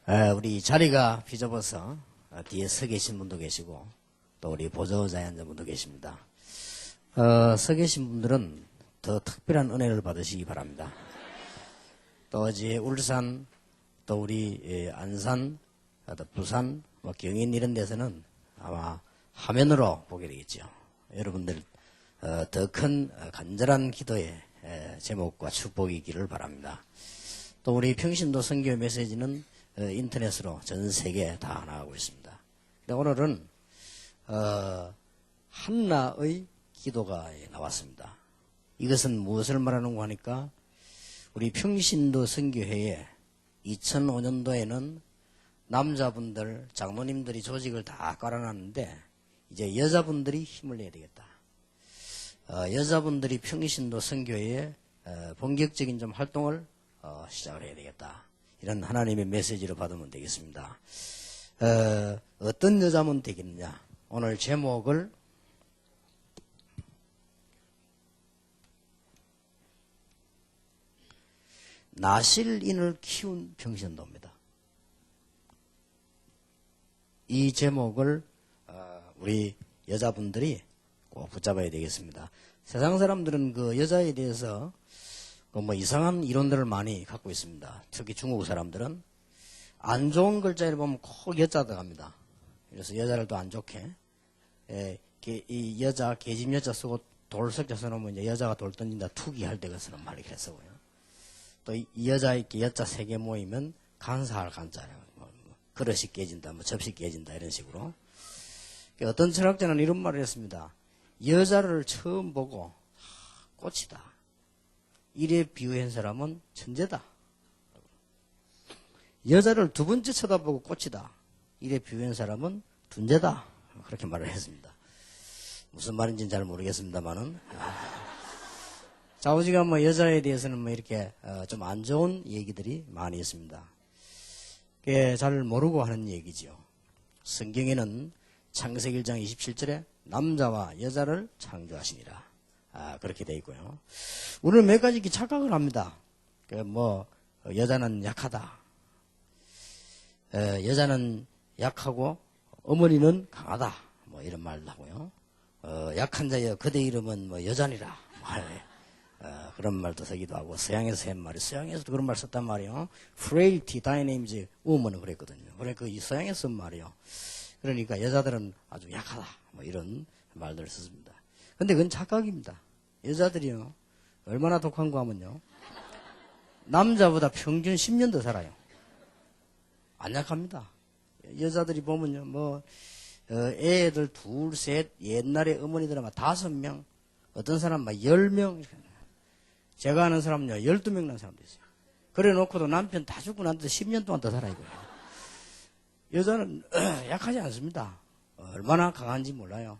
우리 자리가 비좁아서 뒤에 서 계신 분도 계시고 또 우리 보조자에 앉은 분도 계십니다. 서 계신 분들은 더 특별한 은혜를 받으시기 바랍니다. 또 이제 울산, 또 우리 안산, 또 부산, 경인 이런 데서는 아마 화면으로 보게 되겠죠. 여러분들 더 큰 간절한 기도의 제목과 축복이 있기를 바랍니다. 또 우리 평신도 선교 메시지는 인터넷으로 전 세계에 다 나가고 있습니다. 근데 오늘은 한나의 기도가 나왔습니다. 이것은 무엇을 말하는가 하니까 우리 평신도 선교회에 2005년도에는 남자분들, 장로님들이 조직을 다 깔아놨는데 이제 여자분들이 힘을 내야 되겠다. 여자분들이 평신도 선교회에 본격적인 좀 활동을 시작을 해야 되겠다. 이런 하나님의 메시지를 받으면 되겠습니다. 어떤 여자면 되겠느냐? 오늘 제목을 나실인을 키운 평신도입니다. 이 제목을 우리 여자분들이 꼭 붙잡아야 되겠습니다. 세상 사람들은 그 여자에 대해서 뭐 이상한 이론들을 많이 갖고 있습니다. 특히 중국 사람들은 안 좋은 글자를 보면 꼭 여자 들어갑니다. 그래서 여자를 또 안 좋게 이 여자 계집 여자 쓰고 돌 섞여 써놓으면 이제 여자가 돌 던진다 투기할 때 그쓰는 말 이렇게 쓰고요. 또 이 여자 이렇게 여자 세 개 모이면 간사할 간자래요. 뭐 그릇이 깨진다, 뭐 접시 깨진다 이런 식으로. 어떤 철학자는 이런 말을 했습니다. 여자를 처음 보고 꽃이다. 이래 비유한 사람은 천재다. 여자를 두 번째 쳐다보고 꽃이다. 이래 비유한 사람은 둔재다. 그렇게 말을 했습니다. 무슨 말인지는 잘 모르겠습니다만은. 좌우지간 뭐 여자에 대해서는 뭐 이렇게 좀 안 좋은 얘기들이 많이 있습니다. 그게 잘 모르고 하는 얘기죠. 성경에는 창세기 1장 27절에 남자와 여자를 창조하시니라. 그렇게 되어 있고요. 우리는 몇 가지 착각을 합니다. 여자는 약하다. 여자는 약하고 어머니는 강하다. 뭐 이런 말도 하고요. 약한 자여 그대 이름은 뭐 여자니라. 그런 말도 쓰기도 하고 서양에서 한 말이 서양에서도 그런 말 썼단 말이에요. Frailty, thy name is woman 그랬거든요. 그러니까 이 서양에서 쓴 말이에요. 그러니까 여자들은 아주 약하다. 뭐 이런 말들을 썼습니다. 근데 그건 착각입니다. 여자들이요. 얼마나 독한가 하면요. 남자보다 평균 10년 더 살아요. 안 약합니다. 여자들이 보면요. 애들 둘, 셋, 옛날에 어머니들 아마 5명, 어떤 사람 막 10명. 제가 아는 사람은요, 12명 난 사람도 있어요. 그래 놓고도 남편 다 죽고 난데 10년 동안 더 살아요. 여자는 약하지 않습니다. 얼마나 강한지 몰라요.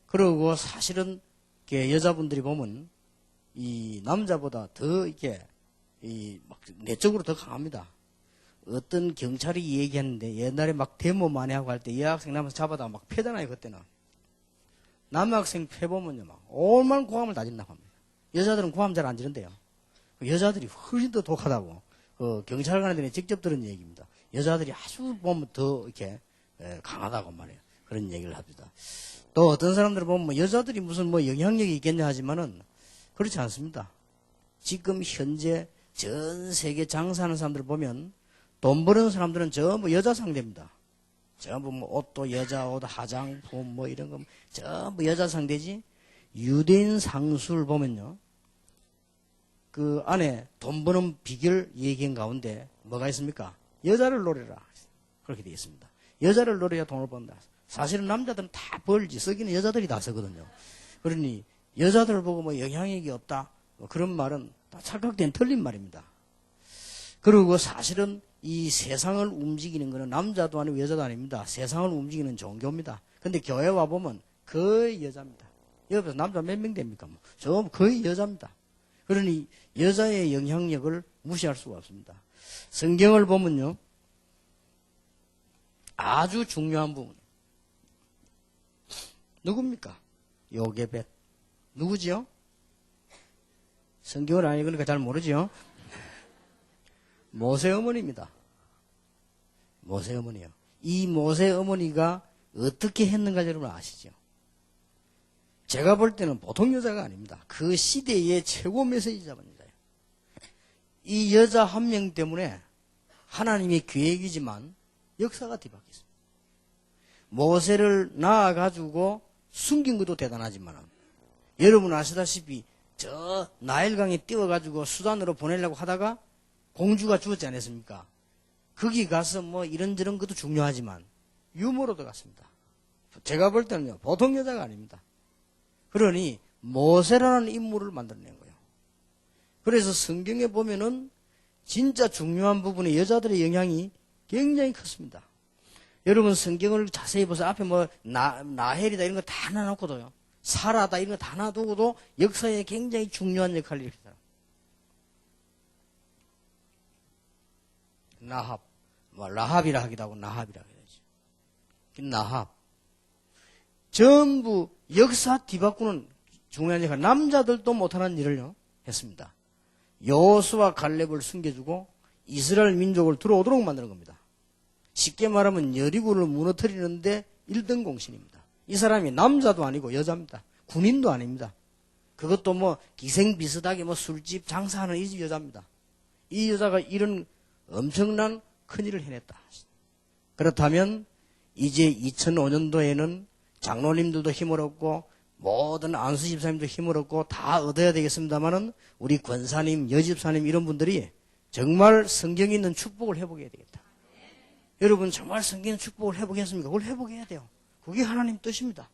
그리고 사실은 여자분들이 보면 이 남자보다 더 이렇게 막 내적으로 더 강합니다. 어떤 경찰이 얘기했는데 옛날에 막 데모 많이 하고 할 때 여학생 남아서 잡아다가 막 패잖아요. 그때는 남학생 패보면요 막 얼마나 고함을 다진다고 합니다. 여자들은 고함 잘 안 지른대요. 여자들이 훨씬 더 독하다고 경찰관한테 직접 들은 얘기입니다. 여자들이 아주 보면 더 이렇게 강하다고 말해요. 그런 얘기를 합니다. 또 어떤 사람들을 보면 여자들이 무슨 영향력이 있겠냐 하지만은 그렇지 않습니다. 지금 현재 전 세계 장사하는 사람들을 보면 돈 버는 사람들은 전부 여자 상대입니다. 전부 옷도 여자 옷, 화장품 이런 거 전부 여자 상대지. 유대인 상수를 보면요. 그 안에 돈 버는 비결 얘기한 가운데 뭐가 있습니까? 여자를 노려라. 그렇게 되어 있습니다. 여자를 노려야 돈을 번다. 사실은 남자들은 다 벌지. 쓰기는 여자들이 다 쓰거든요. 그러니 여자들을 보고 영향력이 없다. 그런 말은 다 착각된 틀린 말입니다. 그리고 사실은 이 세상을 움직이는 것은 남자도 아니고 여자도 아닙니다. 세상을 움직이는 종교입니다. 근데 교회 와보면 거의 여자입니다. 여기서 남자 몇 명 됩니까? 저 거의 여자입니다. 그러니 여자의 영향력을 무시할 수가 없습니다. 성경을 보면요. 아주 중요한 부분. 누굽니까? 요게벳. 누구지요? 성경을 안 읽으니까 잘 모르지요? 모세 어머니입니다. 모세 어머니요. 이 모세 어머니가 어떻게 했는가 여러분 아시죠? 제가 볼 때는 보통 여자가 아닙니다. 그 시대의 최고 메시지자입니다. 이 여자 한 명 때문에 하나님의 계획이지만 역사가 뒤바뀌었습니다. 모세를 낳아가지고 숨긴 것도 대단하지만 여러분 아시다시피 저 나일강에 띄워가지고 수단으로 보내려고 하다가 공주가 죽었지 않았습니까? 거기 가서 뭐 이런저런 것도 중요하지만 유머로도 갔습니다. 제가 볼 때는요, 보통 여자가 아닙니다. 그러니 모세라는 인물을 만들어낸 거예요. 그래서 성경에 보면은 진짜 중요한 부분에 여자들의 영향이 굉장히 컸습니다. 여러분 성경을 자세히 보세요. 앞에 뭐 나헬이다 이런 거 다 놔놓고도요, 사라다 이런 거 다 놔두고도 역사에 굉장히 중요한 역할을 했어요. 나합, 뭐 라합이라 하기도 하고 나합이라 하기도 하죠. 나합 전부 역사 뒤바꾸는 중요한 역할, 남자들도 못하는 일을요 했습니다. 여호수아 갈렙을 숨겨주고 이스라엘 민족을 들어오도록 만드는 겁니다. 쉽게 말하면 여리고를 무너뜨리는데 1등 공신입니다. 이 사람이 남자도 아니고 여자입니다. 군인도 아닙니다. 그것도 뭐 기생비슷하게 뭐 술집 장사하는 이 여자입니다. 이 여자가 이런 엄청난 큰일을 해냈다. 그렇다면 이제 2005년도에는 장로님들도 힘을 얻고 모든 안수 집사님도 힘을 얻고 다 얻어야 되겠습니다만은 우리 권사님, 여집사님 이런 분들이 정말 성경에 있는 축복을 회복해야 되겠다. 여러분 정말 성경에 있는 축복을 회복했습니까? 그걸 회복해야 돼요. 그게 하나님 뜻입니다.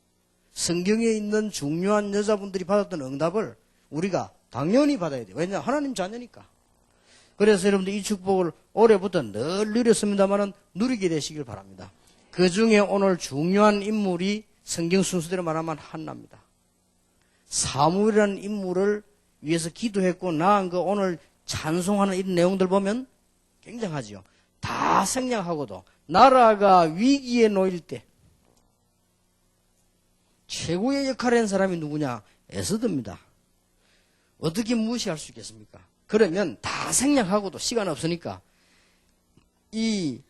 성경에 있는 중요한 여자분들이 받았던 응답을 우리가 당연히 받아야 돼요. 왜냐하면 하나님 자녀니까. 그래서 여러분들 이 축복을 올해부터 늘 누렸습니다만은 누리게 되시길 바랍니다. 그 중에 오늘 중요한 인물이 성경 순서대로 말하면 한나입니다. 사무엘이라는 인물을 위해서 기도했고 낳은 거 오늘 찬송하는 이런 내용들 보면 굉장하지요. 다 생략하고도 나라가 위기에 놓일 때 최고의 역할을 한 사람이 누구냐? 에스더입니다. 어떻게 무시할 수 있겠습니까? 그러면 다 생략하고도 시간 없으니까 이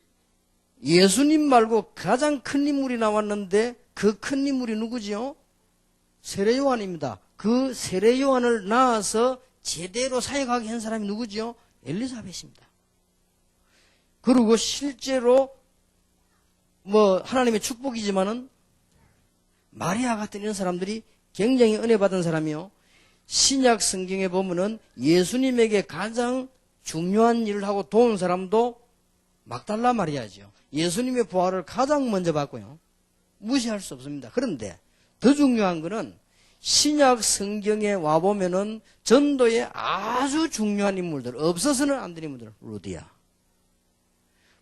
예수님 말고 가장 큰 인물이 나왔는데 그 큰 인물이 누구지요? 세례 요한입니다. 그 세례 요한을 낳아서 제대로 사역하게 한 사람이 누구지요? 엘리사벳입니다. 그리고 실제로 뭐 하나님의 축복이지만은 마리아 같은 이런 사람들이 굉장히 은혜 받은 사람이요. 신약 성경에 보면은 예수님에게 가장 중요한 일을 하고 도운 사람도 막달라 마리아죠. 예수님의 부활을 가장 먼저 받고요. 무시할 수 없습니다. 그런데 더 중요한 거는 신약 성경에 와보면은 전도에 아주 중요한 인물들, 없어서는 안 되는 인물들, 루디아.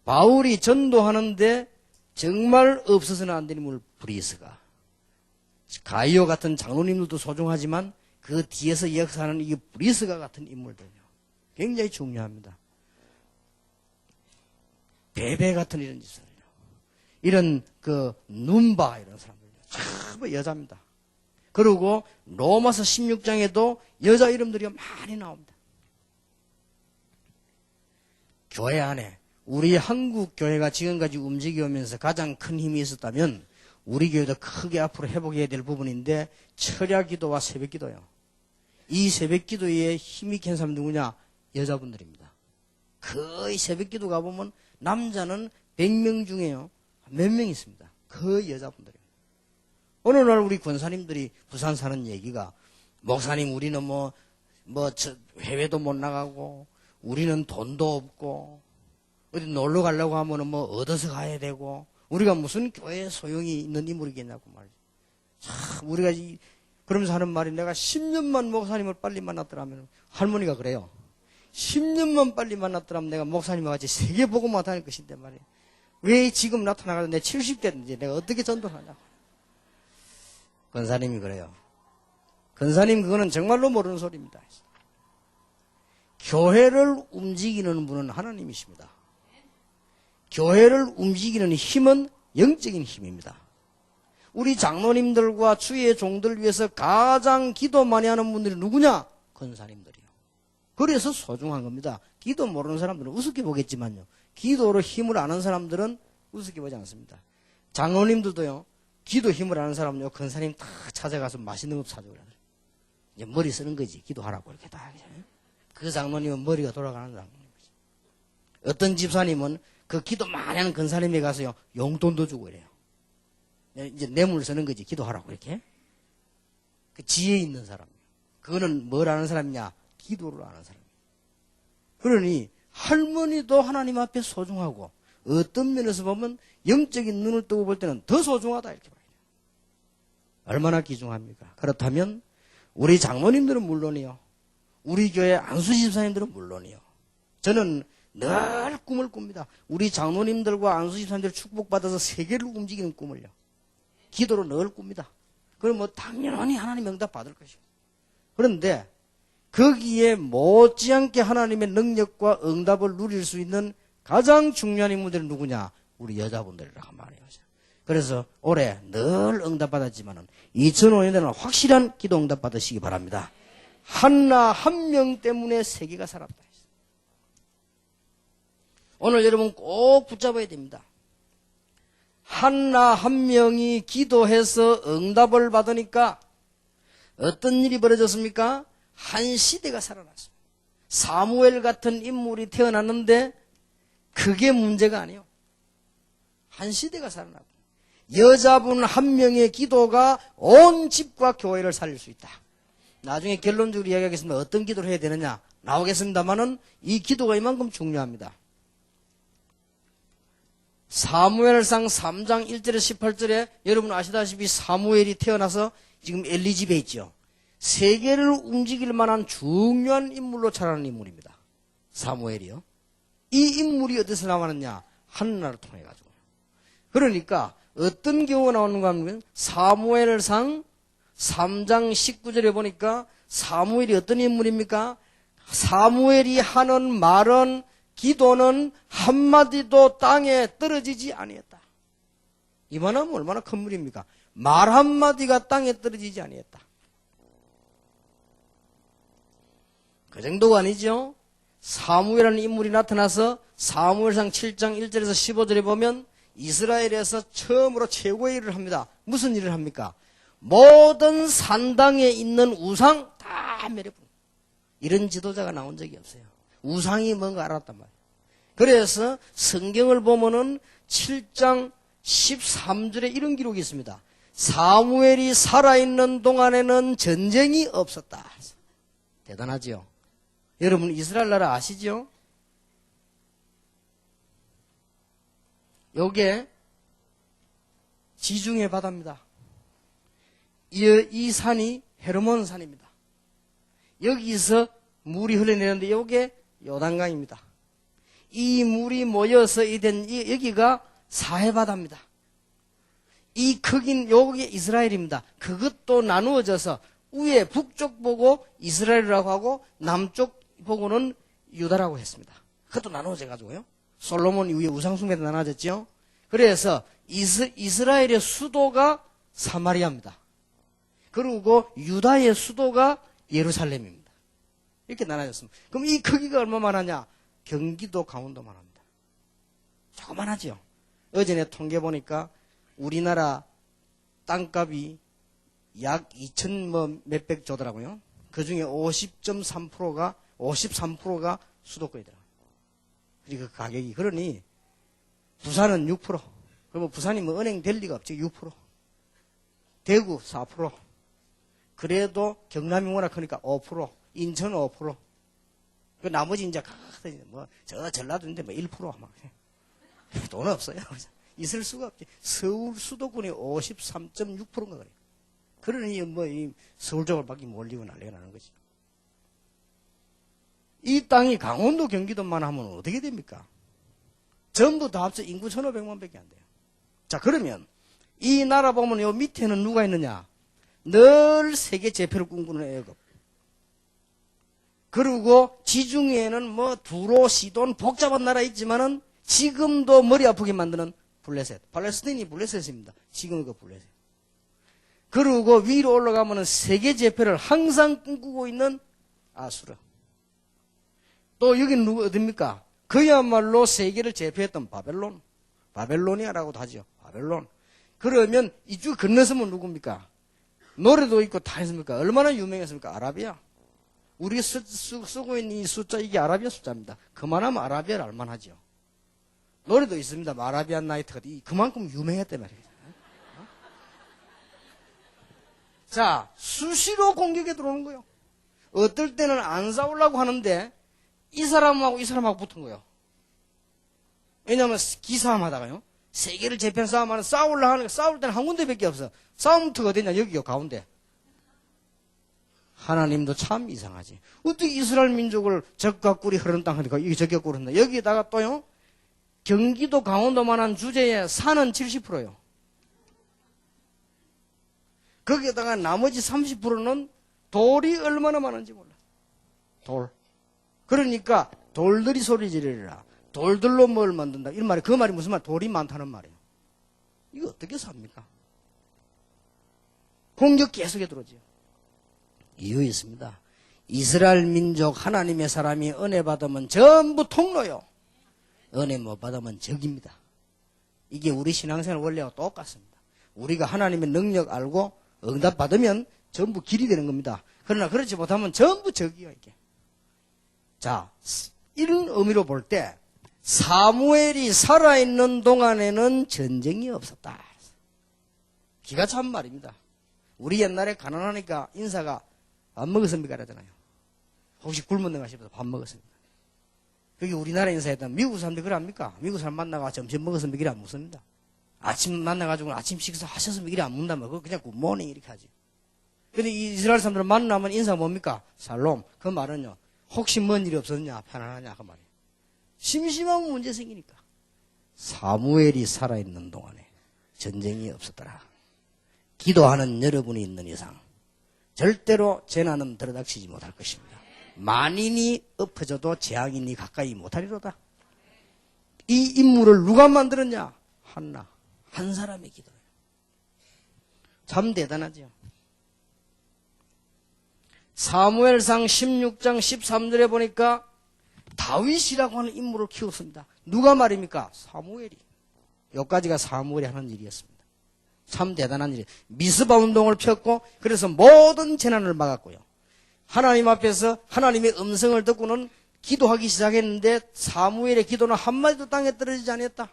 바울이 전도하는데 정말 없어서는 안 되는 인물, 브리스가. 가이오 같은 장로님들도 소중하지만 그 뒤에서 역사하는 이 브리스가 같은 인물들요. 굉장히 중요합니다. 베베 같은 이런 집사들요. 이런 그 눈바 이런 사람들요. 전부 여자입니다. 그리고 로마서 16장에도 여자 이름들이 많이 나옵니다. 교회 안에 우리 한국 교회가 지금까지 움직여오면서 가장 큰 힘이 있었다면 우리 교회도 크게 앞으로 회복해야 될 부분인데 철야 기도와 새벽 기도요. 이 새벽 기도에 힘이 큰 사람 누구냐? 여자분들입니다. 거의 새벽 기도 가보면 남자는 100명 중에요. 몇 명 있습니다. 거의 여자분들입니다. 어느 날 우리 권사님들이 부산 사는 얘기가 목사님 우리는 해외도 못 나가고 우리는 돈도 없고 어디 놀러 가려고 하면은 뭐 얻어서 가야 되고 우리가 무슨 교회에 소용이 있는 인물이겠냐고 말이죠. 참 우리가 그러면서 하는 말이 내가 10년만 목사님을 빨리 만났더라면 할머니가 그래요. 10년만 빨리 만났더라면 내가 목사님과 같이 세계복음화 다닐 것인데 말이에요. 왜 지금 나타나가지고 내 70대인지 내가 어떻게 전도를 하냐고. 권사님이 그래요. 권사님 그거는 정말로 모르는 소리입니다. 교회를 움직이는 분은 하나님이십니다. 교회를 움직이는 힘은 영적인 힘입니다. 우리 장로님들과 주의 종들 위해서 가장 기도 많이 하는 분들이 누구냐? 권사님들이요. 그래서 소중한 겁니다. 기도 모르는 사람들은 우습게 보겠지만요. 기도로 힘을 아는 사람들은 우습게 보지 않습니다. 장로님들도요. 기도 힘을 아는 사람은요. 권사님 다 찾아가서 맛있는 거 사주고 그래요. 이제 머리 쓰는 거지. 기도하라고 이렇게 다 하잖아요. 그 장로님은 머리가 돌아가는 장로님이죠. 어떤 집사님은 그 기도 많이 하는 권사님에 가서요. 용돈도 주고 이래요. 이제 뇌물 쓰는 거지. 기도하라고 이렇게. 그 지혜 있는 사람. 그거는 뭘 아는 사람이냐? 기도를 아는 사람. 그러니 할머니도 하나님 앞에 소중하고 어떤 면에서 보면 영적인 눈을 뜨고 볼 때는 더 소중하다 이렇게 봐야 돼요. 얼마나 귀중합니까? 그렇다면 우리 장모님들은 물론이요. 우리 교회 안수 집사님들은 물론이요. 저는 늘 꿈을 꿉니다. 우리 장로님들과 안수 집사님들 축복받아서 세계를 움직이는 꿈을요. 기도로 늘 꿉니다. 그럼 뭐 당연히 하나님 응답 받을 것이고. 그런데 거기에 못지않게 하나님의 능력과 응답을 누릴 수 있는 가장 중요한 인물들은 누구냐? 우리 여자분들이라고 말해요. 그래서 올해 늘 응답받았지만은 2005년에는 확실한 기도 응답 받으시기 바랍니다. 한나 한 명 때문에 세계가 살았다. 오늘 여러분 꼭 붙잡아야 됩니다. 한나 한 명이 기도해서 응답을 받으니까 어떤 일이 벌어졌습니까? 한 시대가 살아났습니다. 사무엘 같은 인물이 태어났는데 그게 문제가 아니에요. 한 시대가 살아나고 여자분 한 명의 기도가 온 집과 교회를 살릴 수 있다. 나중에 결론적으로 이야기하겠습니다. 어떤 기도를 해야 되느냐 나오겠습니다만은 이 기도가 이만큼 중요합니다. 사무엘상 3장 1절에서 18절에 여러분 아시다시피 사무엘이 태어나서 지금 엘리집에 있죠. 세계를 움직일 만한 중요한 인물로 자라는 인물입니다. 사무엘이요. 이 인물이 어디서 나왔느냐? 한나를 통해 가지고. 그러니까 어떤 경우가 나오는가 하면 사무엘상 3장 19절에 보니까 사무엘이 어떤 인물입니까? 사무엘이 하는 말은 기도는 한마디도 땅에 떨어지지 아니했다. 이만하면 얼마나 큰 물입니까? 말 한마디가 땅에 떨어지지 아니했다. 그 정도가 아니죠. 사무엘이라는 인물이 나타나서 사무엘상 7장 1절에서 15절에 보면 이스라엘에서 처음으로 최고의 일을 합니다. 무슨 일을 합니까? 모든 산당에 있는 우상 다 멸해버립니다. 이런 지도자가 나온 적이 없어요. 우상이 뭔가 알았단 말이에요. 그래서 성경을 보면은 7장 13절에 이런 기록이 있습니다. 사무엘이 살아있는 동안에는 전쟁이 없었다. 대단하죠. 여러분 이스라엘 나라 아시죠? 요게 지중해 바다입니다. 이 산이 헤르몬 산입니다. 여기서 물이 흘러내리는데 요게 요단강입니다. 이 물이 모여서 여기가 사해바다입니다. 이 크긴 요게 이스라엘입니다. 그것도 나누어져서 위에 북쪽 보고 이스라엘이라고 하고 남쪽 보고는 유다라고 했습니다. 그것도 나누어져 가지고요. 솔로몬 이후에 우상숭배 때 나눠졌죠. 그래서 이스라엘의 수도가 사마리아입니다. 그리고 유다의 수도가 예루살렘입니다. 이렇게 나눠졌습니다. 그럼 이 크기가 얼마만 하냐? 경기도 강원도만 합니다. 조그만하죠. 어제 통계 보니까 우리나라 땅값이 약 2천 몇백 조더라고요. 그 중에 53%가 수도권이더라고요. 그리고 그 가격이. 그러니 부산은 6%. 그러면 부산이 뭐 은행 될 리가 없지. 6%. 대구 4%. 그래도 경남이 워낙 크니까 5%. 인천 5%. 그 나머지 이제 저 전라도인데 1% 막. 돈 없어요. 있을 수가 없지. 서울 수도권이 53.6%인가 그래요. 그러니 이 서울 쪽으로 밖에 몰리고 난리가 나는 거지. 이 땅이 강원도 경기도만 하면 어떻게 됩니까? 전부 다 합쳐 인구 1,500만 밖에 안 돼요. 자, 그러면 이 나라 보면 요 밑에는 누가 있느냐? 늘 세계 제패를 꿈꾸는 애굽. 그리고 지중해에는 두로, 시돈 복잡한 나라 있지만은 지금도 머리 아프게 만드는 블레셋. 팔레스타인이 블레셋입니다. 지금은 그 블레셋. 그리고 위로 올라가면은 세계 제패를 항상 꿈꾸고 있는 아수르. 또 여기는 누구 어딥니까? 그야말로 세계를 제패했던 바벨로니아라고도 하죠. 바벨론. 그러면 이쪽 건너서면 누굽니까? 노래도 있고 다 했습니까? 얼마나 유명했습니까? 아라비아. 우리가 쓰고 있는 이 숫자, 이게 아라비아 숫자입니다. 그만하면 아라비아를 알만하죠. 노래도 있습니다. 아라비안 나이트가 그만큼 유명했단 말이에요. 자, 수시로 공격에 들어오는 거예요. 어떨 때는 안 싸우려고 하는데 이 사람하고 이 사람하고 붙은 거예요. 왜냐하면 기싸움 하다가요. 세계를 제패한 싸움하는 싸우려고 하는 게 싸울 때는 한 군데밖에 없어. 싸움터가 어디냐? 여기요, 가운데. 하나님도 참 이상하지. 어떻게 이스라엘 민족을 적과 꿀이 흐르는 땅 하니까 이게 적과 꿀이 흐른다. 여기에다가 또요. 경기도 강원도만한 주제에 산은 70%요. 거기에다가 나머지 30%는 돌이 얼마나 많은지 몰라. 돌. 그러니까 돌들이 소리 지르리라. 돌들로 뭘 만든다. 이런 말이, 그 말이 무슨 말? 돌이 많다는 말이에요. 이거 어떻게 삽니까? 공격 계속해 들어오죠. 이유 있습니다. 이스라엘 민족 하나님의 사람이 은혜 받으면 전부 통로요. 은혜 못 받으면 적입니다. 이게 우리 신앙생활 원리와 똑같습니다. 우리가 하나님의 능력 알고 응답 받으면 전부 길이 되는 겁니다. 그러나 그렇지 못하면 전부 적이요, 이게. 자, 이런 의미로 볼 때 사무엘이 살아있는 동안에는 전쟁이 없었다. 기가 찬 말입니다. 우리 옛날에 가난하니까 인사가 밥 먹었습니까? 그러잖아요. 혹시 굶었는가 싶어서 밥 먹었습니다. 그게 우리나라 인사였다면 미국 사람들 그래 합니까? 미국 사람 만나가 점심 먹었으면 이래 안 묻습니다. 아침 만나가지고 아침 식사 하셨으면 이래 안 묻는다면 그거 그냥 굿모닝 이렇게 하지. 근데 이 이스라엘 사람들 만나면 인사 뭡니까? 살롬. 그 말은요. 혹시 뭔 일이 없었냐? 편안하냐? 그 말이에요. 심심하면 문제 생기니까. 사무엘이 살아있는 동안에 전쟁이 없었더라. 기도하는 여러분이 있는 이상 절대로 재난은 들어닥치지 못할 것입니다. 만인이 엎어져도 재앙인이 가까이 못하리로다. 이 인물을 누가 만들었냐? 한나. 한 사람의 기도예요. 참 대단하죠. 사무엘상 16장 13절에 보니까 다윗이라고 하는 인물을 키웠습니다. 누가 말입니까? 사무엘이. 여기까지가 사무엘이 하는 일이었습니다. 참 대단한 일이에요. 미스바 운동을 폈고 그래서 모든 재난을 막았고요. 하나님 앞에서 하나님의 음성을 듣고는 기도하기 시작했는데 사무엘의 기도는 한마디도 땅에 떨어지지 않았다.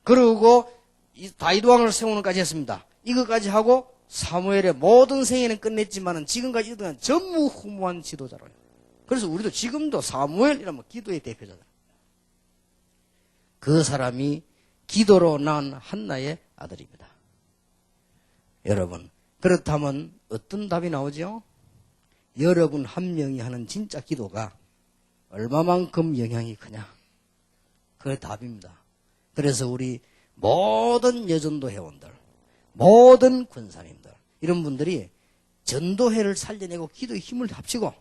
그리고 다윗 왕을 세우는까지 했습니다. 이것까지 하고 사무엘의 모든 생애는 끝냈지만은 지금까지 이동한 전무후무한 지도자로요. 그래서 우리도 지금도 사무엘이라면 기도의 대표자다. 그 사람이 기도로 낳은 한나의 아들입니다. 여러분, 그렇다면 어떤 답이 나오죠? 여러분 한 명이 하는 진짜 기도가 얼마만큼 영향이 크냐? 그게 답입니다. 그래서 우리 모든 여전도 회원들, 모든 권사님들, 이런 분들이 전도회를 살려내고 기도의 힘을 합치고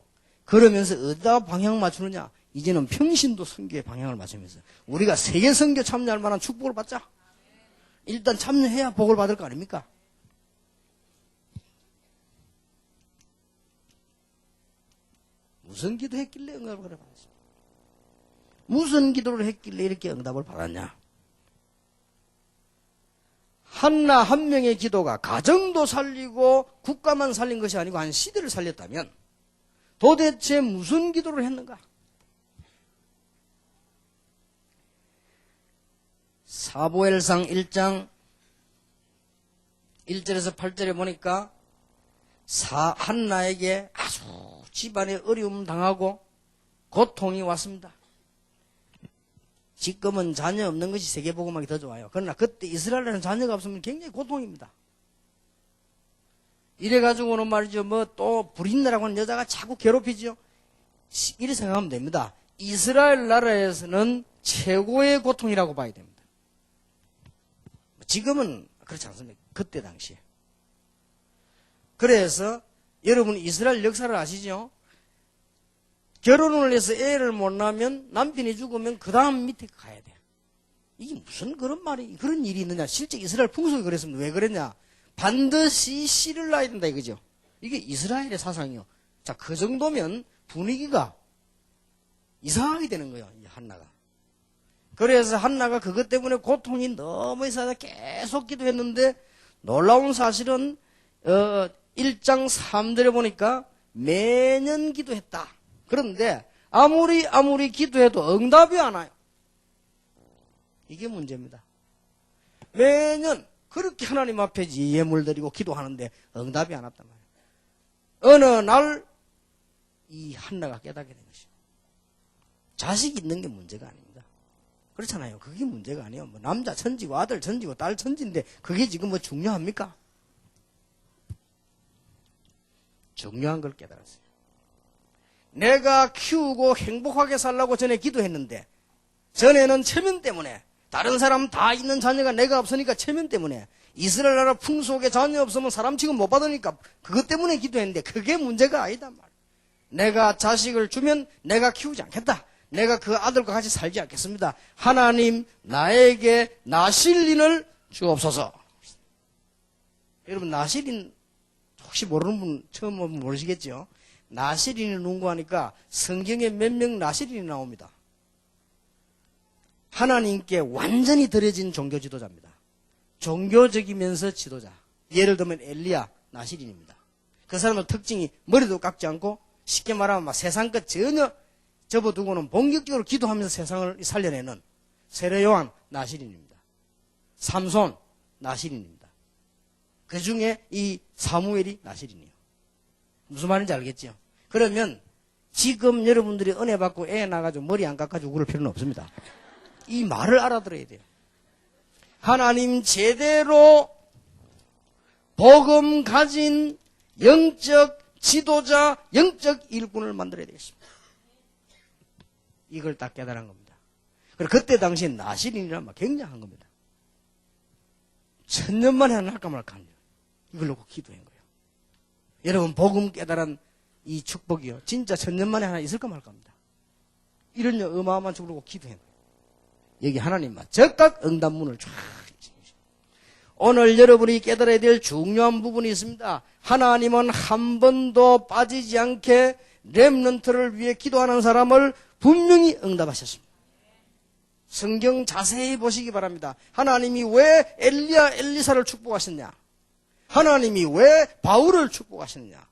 그러면서 어디다 방향 맞추느냐? 이제는 평신도 선교의 방향을 맞추면서 우리가 세계 선교 참여할 만한 축복을 받자. 일단 참여해야 복을 받을 거 아닙니까? 무슨 기도했길래 응답을 받았습니까? 무슨 기도를 했길래 이렇게 응답을 받았냐? 한나 한 명의 기도가 가정도 살리고 국가만 살린 것이 아니고 한 시대를 살렸다면 도대체 무슨 기도를 했는가? 사무엘상 1장 1절에서 8절에 보니까 한나에게 아주 집안에 어려움 당하고 고통이 왔습니다. 지금은 자녀 없는 것이 세계복음하기 더 좋아요. 그러나 그때 이스라엘에는 자녀가 없으면 굉장히 고통입니다. 이래가지고는 말이죠. 또 브린나라고 하는 여자가 자꾸 괴롭히죠. 이렇게 생각하면 됩니다. 이스라엘 나라에서는 최고의 고통이라고 봐야 됩니다. 지금은 그렇지 않습니다. 그때 당시에. 그래서 여러분 이스라엘 역사를 아시죠? 결혼을 해서 애를 못 낳으면 남편이 죽으면 그 다음 밑에 가야 돼. 이게 무슨 그런 말이, 그런 일이 있느냐. 실제 이스라엘 풍속이 그랬습니다. 왜 그랬냐. 반드시 씨를 낳아야 된다 이거죠. 이게 이스라엘의 사상이요. 자, 그 정도면 분위기가 이상하게 되는 거예요, 이 한나가. 그래서 한나가 그것 때문에 고통이 너무 있어서 계속 기도했는데, 놀라운 사실은 1장 3절에 보니까 매년 기도했다. 그런데 아무리 기도해도 응답이 안 와요. 이게 문제입니다. 매년 그렇게 하나님 앞에 예물 드리고 기도하는데 응답이 안 왔단 말이에요. 어느 날 이 한나가 깨닫게 된 것이죠. 자식 있는 게 문제가 아닙니다. 그렇잖아요. 그게 문제가 아니에요. 뭐 남자 천지고 아들 천지고 딸 천지인데 그게 지금 뭐 중요합니까? 중요한 걸 깨달았어요. 내가 키우고 행복하게 살라고 전에 기도했는데, 전에는 체면 때문에, 다른 사람 다 있는 자녀가 내가 없으니까 체면 때문에, 이스라엘 나라 풍속에 자녀 없으면 사람 취급 못 받으니까 그것 때문에 기도했는데 그게 문제가 아니다 말. 내가 자식을 주면 내가 키우지 않겠다. 내가 그 아들과 같이 살지 않겠습니다. 하나님 나에게 나실인을 주옵소서. 여러분 나실인 혹시 모르는 분 처음 보면 모르시겠죠? 나실인이 누구 하니까 성경에 몇 명 나실인이 나옵니다. 하나님께 완전히 들여진 종교 지도자입니다. 종교적이면서 지도자. 예를 들면 엘리야 나실인입니다. 그 사람의 특징이 머리도 깎지 않고 쉽게 말하면 막 세상 것 전혀 접어두고는 본격적으로 기도하면서 세상을 살려내는 세례 요한 나실인입니다. 삼손 나실인입니다. 그 중에 이 사무엘이 나실인이에요. 무슨 말인지 알겠죠? 그러면 지금 여러분들이 은혜 받고 애 낳아가지고 머리 안 깎아주고 그럴 필요는 없습니다. 이 말을 알아들어야 돼요. 하나님 제대로 복음 가진 영적 지도자, 영적 일꾼을 만들어야 되겠습니다. 이걸 딱 깨달은 겁니다. 그리고 그때 당시에 나실인이란 말 굉장한 겁니다. 1000년 만에 하나 할까 말까 합니다. 이걸 놓고 기도한 거예요. 여러분 복음 깨달은 이 축복이요. 진짜 1000년 만에 하나 있을까 말까 합니다. 이런 어마어마한 축복을 놓고 기도한 거예요. 여기 하나님만 즉각 응답문을 쫙. 오늘 여러분이 깨달아야 될 중요한 부분이 있습니다. 하나님은 한 번도 빠지지 않게 렘넌트를 위해 기도하는 사람을 분명히 응답하셨습니다. 성경 자세히 보시기 바랍니다. 하나님이 왜 엘리야 엘리사를 축복하셨냐? 하나님이 왜 바울을 축복하셨느냐?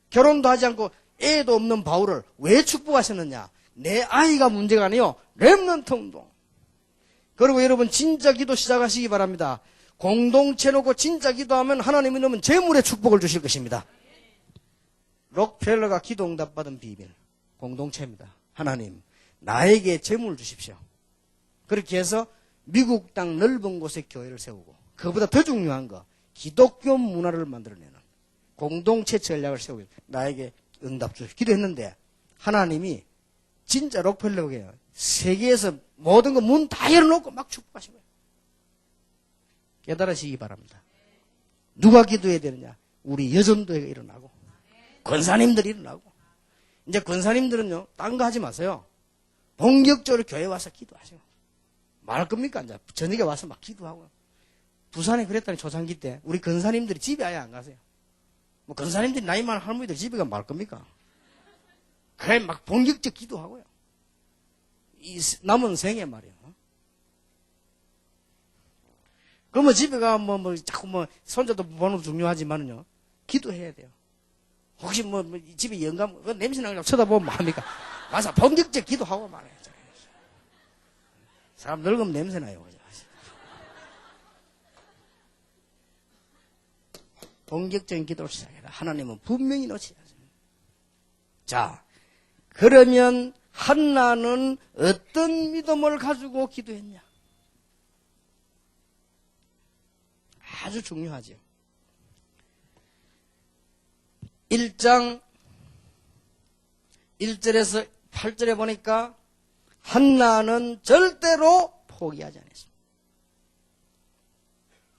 결혼도 하지 않고 애도 없는 바울을 왜 축복하셨느냐? 내 아이가 문제가 아니요 렘넌트 운동. 그리고 여러분 진짜 기도 시작하시기 바랍니다. 공동체 놓고 진짜 기도하면 하나님이 넣으면 재물의 축복을 주실 것입니다. 록펠러가 기도 응답받은 비밀 공동체입니다. 하나님 나에게 재물을 주십시오. 그렇게 해서 미국 땅 넓은 곳에 교회를 세우고 그보다 더 중요한 거 기독교 문화를 만들어내는 공동체 전략을 세우고 나에게 응답 주십시오. 기도했는데 하나님이 진짜 록펠러에게 세계에서 모든 거 문 다 열어놓고 막 축복하신 거예요. 깨달으시기 바랍니다. 누가 기도해야 되느냐? 우리 여전도회가 일어나고 권사님들이 일어나고 이제 권사님들은요 딴 거 하지 마세요. 본격적으로 교회 와서 기도하세요. 말할 겁니까? 이제 저녁에 와서 막 기도하고. 부산에 그랬다니 초창기 때 우리 권사님들이 집에 아예 안 가세요. 뭐 권사님들이 나이 많은 할머니들 집에 가면 말 겁니까? 그래 막 본격적 기도하고요. 이 남은 생에 말이에요. 그러면 집에 가면 자꾸 손자도 보는 것도 중요하지만은요, 기도해야 돼요. 혹시 집에 영감, 냄새 나고 쳐다보면 뭐 합니까? 가서 본격적 기도하고 말해요. 사람 늙으면 냄새 나요. 본격적인 기도를 시작해라. 하나님은 분명히 놓치지 않습니다. 자, 그러면 한나는 어떤 믿음을 가지고 기도했냐? 아주 중요하죠. 1장 1절에서 8절에 보니까 한나는 절대로 포기하지 않았습니다.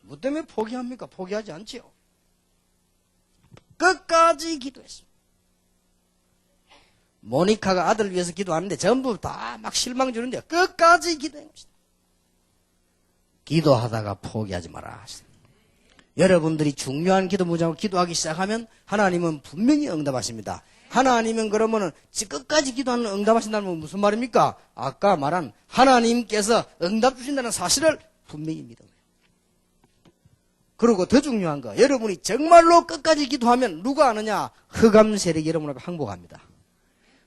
뭐 때문에 포기합니까? 포기하지 않지요. 끝까지 기도했습니다. 모니카가 아들을 위해서 기도하는데 전부 다 막 실망 주는데 끝까지 기도한 것이다. 기도하다가 포기하지 마라. 여러분들이 중요한 기도 무장으로 기도하기 시작하면 하나님은 분명히 응답하십니다. 하나님은 그러면은 끝까지 기도하는 응답하신다는 무슨 말입니까? 아까 말한 하나님께서 응답 주신다는 사실을 분명히 믿어요. 그리고 더 중요한 거, 여러분이 정말로 끝까지 기도하면 누가 아느냐? 흑암 세력이 여러분을 항복합니다.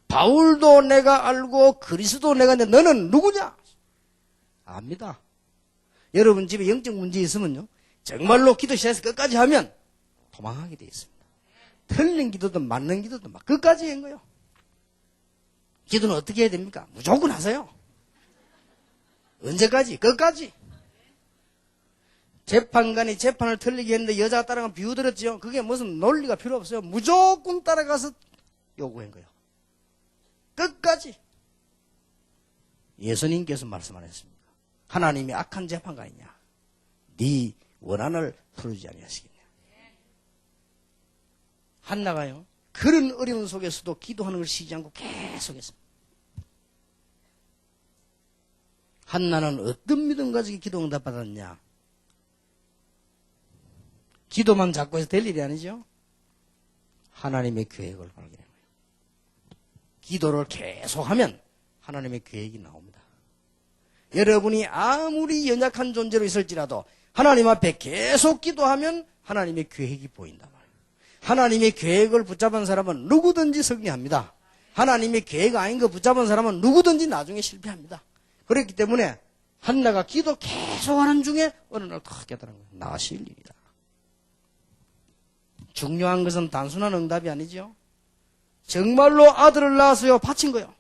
바울도 내가 알고 그리스도 내가 알는데 너는 누구냐? 압니다. 여러분 집에 영적 문제 있으면요, 정말로 기도 시작해서 끝까지 하면 도망하게 돼 있습니다. 틀린 기도든 맞는 기도든 막 끝까지 한 거예요. 기도는 어떻게 해야 됩니까? 무조건 하세요. 언제까지? 끝까지. 재판관이 재판을 틀리게 했는데 여자가 따라가면 비웃들었죠. 그게 무슨 논리가 필요 없어요. 무조건 따라가서 요구한 거예요. 끝까지. 예수님께서 말씀하셨습니다. 하나님이 악한 재판관이냐? 네 원한을 풀어주지 아니하시겠냐? 한나가요, 그런 어려운 속에서도 기도하는 걸 쉬지 않고 계속 했습니다. 한나는 어떤 믿음 가지고 기도 응답 받았냐? 기도만 잡고 해서 될 일이 아니죠. 하나님의 계획을 발견해요. 기도를 계속하면 하나님의 계획이 나옵니다. 여러분이 아무리 연약한 존재로 있을지라도 하나님 앞에 계속 기도하면 하나님의 계획이 보인단 말이에요. 하나님의 계획을 붙잡은 사람은 누구든지 승리합니다. 하나님의 계획 아닌 거 붙잡은 사람은 누구든지 나중에 실패합니다. 그렇기 때문에 한나가 기도 계속하는 중에 어느 날 탁 깨달은 거예요. 나실 일이다. 중요한 것은 단순한 응답이 아니죠. 정말로 아들을 낳았어요. 바친 거예요.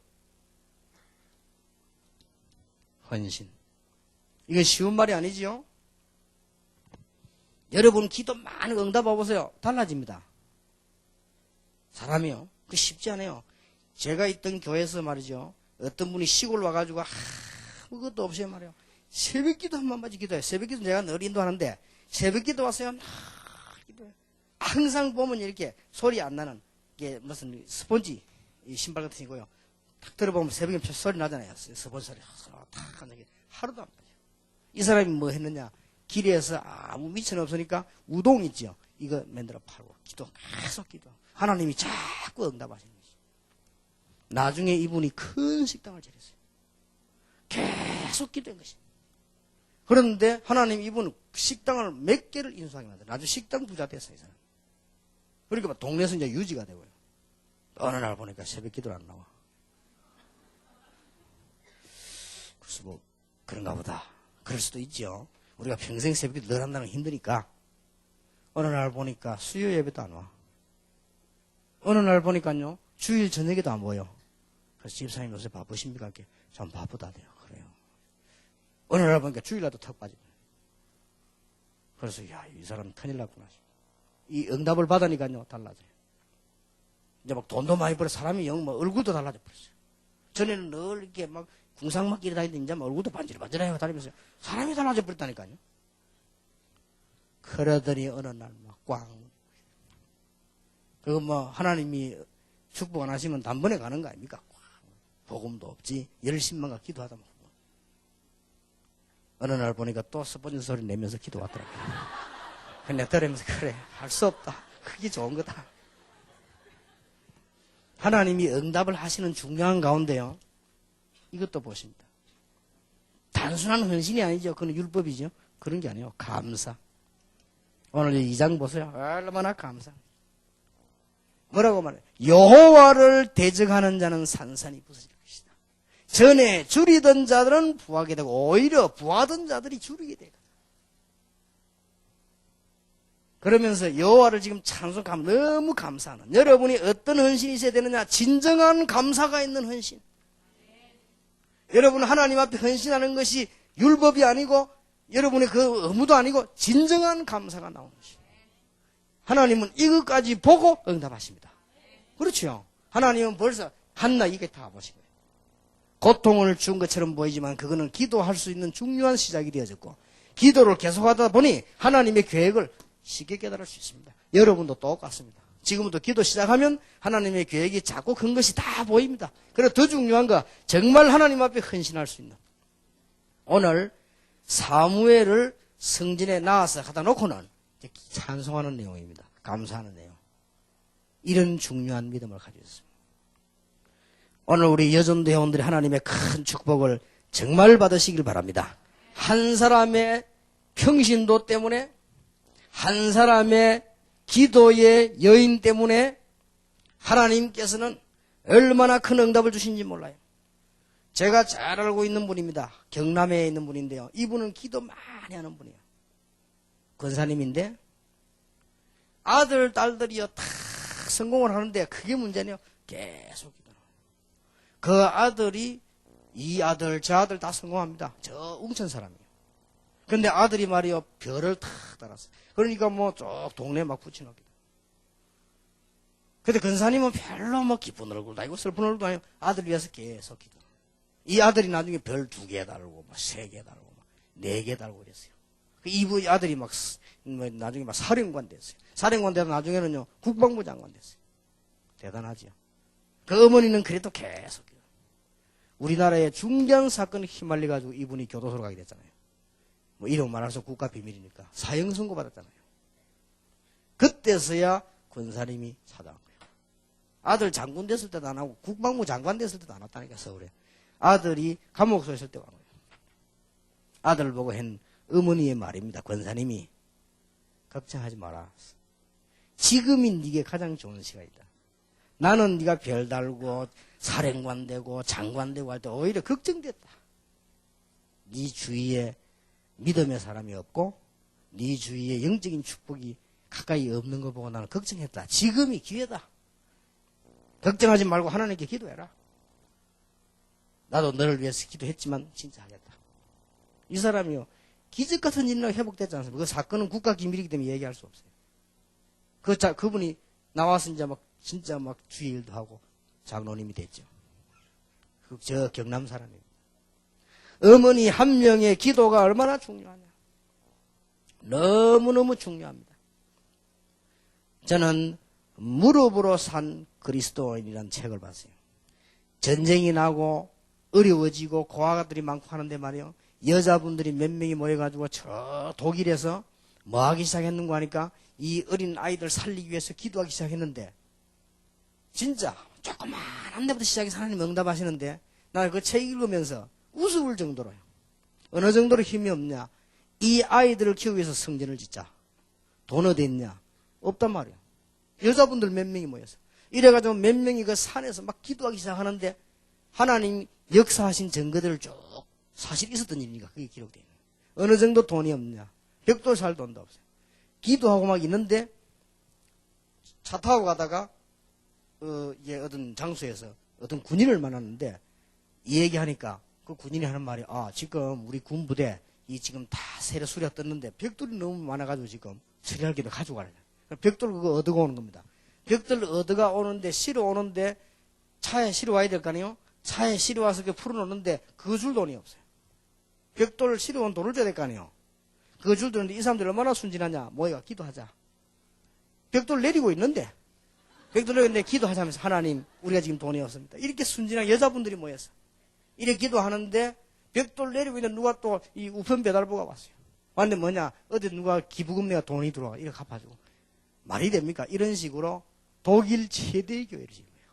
헌신. 이건 쉬운 말이 아니지요. 여러분 기도 많은 응답 와보세요. 달라집니다. 사람이요. 그 쉽지 않아요. 제가 있던 교회에서 말이죠. 어떤 분이 시골 와가지고 아무것도 없어요 말이에요. 새벽 기도 한 번까지 기도해요. 새벽 기도 제가 늘 인도하는데 새벽 기도 왔어요. 기도해요. 항상 보면 이렇게 소리 안 나는 이게 무슨 스펀지 신발 같은 거요. 탁 들어보면 새벽에 소리 나잖아요. 스펀지 소리 탁 하는 게 하루도 안 빠져요. 이 사람이 뭐 했느냐? 길에서 아무 미천 없으니까 우동 있죠. 이거 만들어 팔고 기도 계속 기도. 하나님이 자꾸 응답하시는 거죠. 나중에 이분이 큰 식당을 차렸어요. 계속 기도한 것이. 그런데 하나님 이분은 식당을 몇 개를 인수하게 만들어요. 나중에 식당 부자 됐어요. 이 사람. 그러니까 동네에서 이제 유지가 되고요. 어느 날 보니까 새벽 기도를 안 나와. 그래서 뭐 그런가 보다. 그럴 수도 있죠. 우리가 평생 새벽 기도 늘 한다는 건 힘드니까. 어느 날 보니까 수요 예배도 안 와. 어느 날 보니까요, 주일 저녁에도 안 모여. 그래서 집사님 요새 바쁘십니까? 이렇게 좀 바쁘다 돼요. 그래요. 어느 날 보니까 주일날도 턱 빠지고. 그래서 야, 이 사람 큰일 났구나. 이 응답을 받으니까요, 달라져요. 이제 막 돈도 많이 벌어 사람이 영 뭐 얼굴도 달라져 버렸어요. 전에는 늘 이렇게 막 궁상맞기를 다니는데 이제 막 얼굴도 반질반질하게 다니면서 사람이 달라져 버렸다니까요. 그러더니 어느 날 막 꽝. 그거 뭐 하나님이 축복 안 하시면 단번에 가는 거 아닙니까? 복음도 없지. 열심만가 기도하다 보면. 어느 날 보니까 또 스펀지 소리 내면서 기도 왔더라고요. 근데 들으면서 그래, 할 수 없다. 그게 좋은 거다. 하나님이 응답을 하시는 중요한 가운데요. 이것도 보십니다. 단순한 헌신이 아니죠. 그건 율법이죠. 그런 게 아니에요. 감사. 오늘 2장 보세요. 얼마나 감사. 뭐라고 말해요? 여호와를 대적하는 자는 산산이 부서질 것이다. 전에 줄이던 자들은 부하게 되고 오히려 부하던 자들이 줄이게 되거든. 그러면서 여호와를 지금 찬송하면 너무 감사하는, 여러분이 어떤 헌신이 있어야 되느냐? 진정한 감사가 있는 헌신. 여러분 하나님 앞에 헌신하는 것이 율법이 아니고 여러분의 그 의무도 아니고 진정한 감사가 나오는 것이. 하나님은 이것까지 보고 응답하십니다. 그렇죠. 하나님은 벌써 한나 이게 다 보신 거예요. 고통을 준 것처럼 보이지만 그거는 기도할 수 있는 중요한 시작이 되어졌고, 기도를 계속하다 보니 하나님의 계획을 쉽게 깨달을 수 있습니다. 여러분도 똑같습니다. 지금부터 기도 시작하면 하나님의 계획이 자꾸 큰 것이 다 보입니다. 그래서 더 중요한 거, 정말 하나님 앞에 헌신할 수 있는. 오늘 사무엘을 성전에 나와서 갖다 놓고는 찬송하는 내용입니다. 감사하는 내용. 이런 중요한 믿음을 가지고 있습니다. 오늘 우리 여전도 회원들이 하나님의 큰 축복을 정말 받으시길 바랍니다. 한 사람의 평신도 때문에, 한 사람의 기도의 여인 때문에 하나님께서는 얼마나 큰 응답을 주신지 몰라요. 제가 잘 알고 있는 분입니다. 경남에 있는 분인데요. 이분은 기도 많이 하는 분이에요. 권사님인데 아들, 딸들이요 다 성공을 하는데 그게 문제네요. 계속 기도해요. 그 아들이 이 아들, 저 아들 다 성공합니다. 저 웅천 사람이에요. 근데 아들이 말이요 별을 탁 달았어요. 그러니까 뭐 쭉 동네 막 붙여놓기도. 근데 권사님은 별로 뭐 기쁜 얼굴도 아니고 슬픈 얼굴도 아니고 아들 위해서 계속 기도. 이 아들이 나중에 별 2개 달고, 막 3개 달고, 막 4개 달고 그랬어요. 이 아들이 막, 나중에 막 사령관 됐어요. 사령관 되다 나중에는요, 국방부 장관 됐어요. 대단하죠. 그 어머니는 그래도 계속. 우리나라의 중대한 사건에 휘말려가지고 이분이 교도소로 가게 됐잖아요. 뭐 이름 말해서 국가 비밀이니까. 사형 선고 받았잖아요. 그때서야 권사님이 찾아온 거예요. 아들 장군 됐을 때도 안 하고, 국방부 장관 됐을 때도 안 왔다니까, 서울에. 아들이 감옥소에 있을 때 간 거예요. 아들을 보고 한 어머니의 말입니다. 권사님이 걱정하지 마라. 지금이 네게 가장 좋은 시간이다. 나는 네가 별 달고 사령관 되고 장관 되고 할 때 오히려 걱정됐다. 네 주위에 믿음의 사람이 없고 네 주위에 영적인 축복이 가까이 없는 거 보고 나는 걱정했다. 지금이 기회다. 걱정하지 말고 하나님께 기도해라. 나도 너를 위해서 기도했지만 진짜 하겠다. 이 사람이요. 기적 같은 일로 회복됐지 않습니까? 그 사건은 국가 기밀이기 때문에 얘기할 수 없어요. 그분이 나와서 이제 막 진짜 막 주일도 하고 장로님이 됐죠. 저 경남 사람입니다. 어머니 한 명의 기도가 얼마나 중요하냐. 너무너무 중요합니다. 저는 무릎으로 산 그리스도인이라는 책을 봤어요. 전쟁이 나고 어려워지고 고아들이 많고 하는데 말이요. 여자분들이 몇 명이 모여가지고 저 독일에서 뭐 하기 시작했는가 하니까 이 어린 아이들 살리기 위해서 기도하기 시작했는데 진짜 조그만한 데부터 시작해서 하나님 응답하시는데 나 그 책 읽으면서 우스울 정도로요. 어느 정도로 힘이 없냐. 이 아이들을 키우기 위해서 성전을 짓자. 돈 어디 있냐. 없단 말이에요. 여자분들 몇 명이 모여서. 이래가지고 몇 명이 그 산에서 막 기도하기 시작하는데 하나님 역사하신 증거들을 쭉 사실 있었던 일이니까 그게 기록되어 있는 거예요. 어느 정도 돈이 없냐. 벽돌 살 돈도 없어요. 기도하고 막 있는데 차 타고 가다가 어떤 장소에서 어떤 군인을 만났는데 이 얘기하니까 그 군인이 하는 말이 지금 우리 군부대 이 지금 다 새로 수리가 떴는데 벽돌이 너무 많아가지고 지금 수리할 기도 가지고 가라. 벽돌 그거 얻어가 오는 겁니다. 벽돌 얻어가 오는데 실어 오는데 차에 실어 와야 될 거 아니에요? 차에 실어 와서 풀어놓는데 그거 줄 돈이 없어요. 벽돌을 실어 온 돈을 줘야 될 거 아니에요? 그거 줄 돈인데 이 사람들 얼마나 순진하냐. 모여가 기도하자. 벽돌 내리고 있는데 벽돌 내리는데 기도하자면서 하나님 우리가 지금 돈이 없습니다. 이렇게 순진한 여자분들이 모였어. 이렇게 기도하는데 벽돌 내리고 있는 누가 또 이 우편 배달부가 왔어요. 왔는데 뭐냐 어디 누가 기부금 내가 돈이 들어와 이렇게 갚아주고 말이 됩니까? 이런 식으로 독일 최대의 교회를 지은 거예요.